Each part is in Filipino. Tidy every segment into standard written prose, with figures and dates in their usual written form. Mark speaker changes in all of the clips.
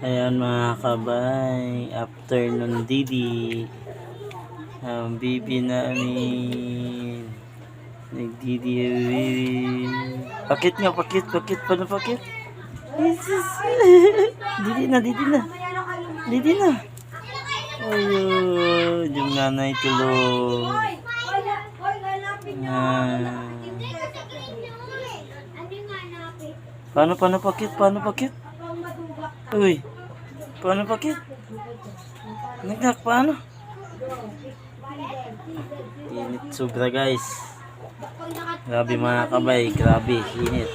Speaker 1: Ayan mga kabay, afternoon Didi. Ang bibi namin. Nagdidi. Pakit nga, pakit. Paano pakit? Jesus. Didi na. Didi na. Ayun, yung nanay tulog. Paano pakit? Uy, paano pakit? Nagnak, paano? Init sobra guys. Grabe mga kabay, grabe, init.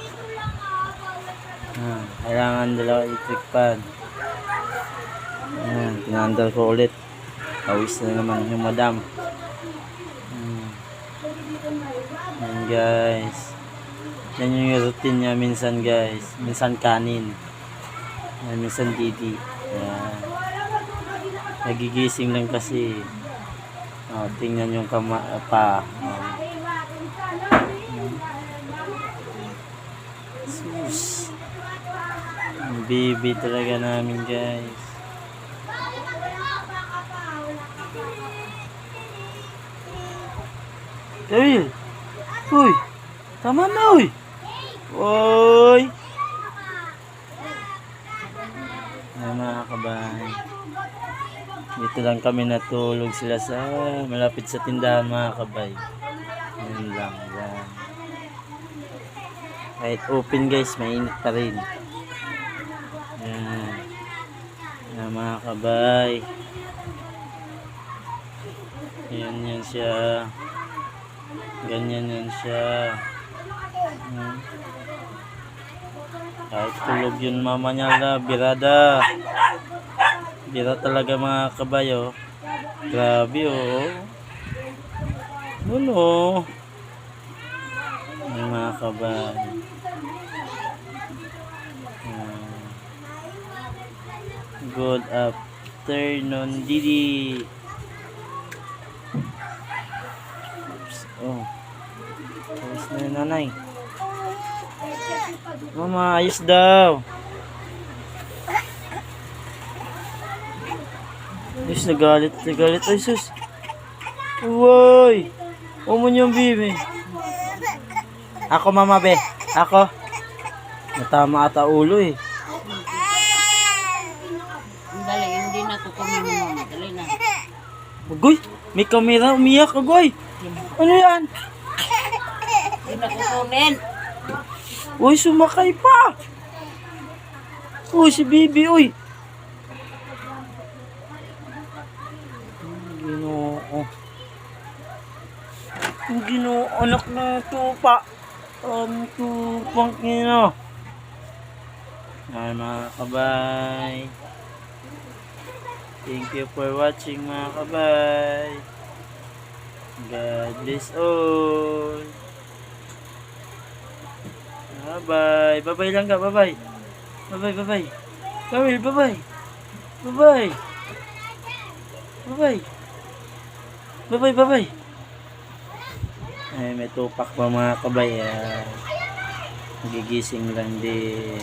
Speaker 1: Kailangan dalawa electric fan. Pinandal ko ulit. Pawis na naman yung madam. Yan guys. Yan yung routine niya minsan guys. Minsan kanin. Minsan Didi. Nagigising lang kasi. Tingnan yung pa. Sus. Ang baby talaga namin guys. Uy. Tama na uy. Uy. Ay mga kabay. Dito lang kami natulog sila sa malapit sa tindahan mga kabay. Yan lang. Yan. Kahit open guys, mainit pa rin. Yan. Yan mga kabay. Yan siya. Ganyan yan siya. Kahit tulog yun mama niya na, birada. Bira talaga mga kabayo. Grabe oh. Ano? Mga kabay. Good afternoon Didi. Ayos na yun nanay. Mama, ayos daw. Ayos, nagalit. Ay sus. Uy. Umon yung bibi. Ako mama be. Ako. Natama ata ulo eh.
Speaker 2: Dali, hindi na kukunin mo mama. Dali na.
Speaker 1: Agoy, may kamera. Umiyak agoy. Ano yan?
Speaker 2: Hindi na kukunin.
Speaker 1: Uy, sumakay pa. Uy, si Bibi, uy. Ang Ginoo, anak ng tupa. Ang tupang ino. Ay, mga kabay. Thank you for watching mga kabay. God bless all. Bye-bye. Bye-bye lang ka. Bye-bye. Bye-bye. Bye-bye. Bye-bye. Ay, may tupak pa mga kabay. Nagigising lang din.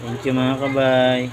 Speaker 1: Thank you mga kabay.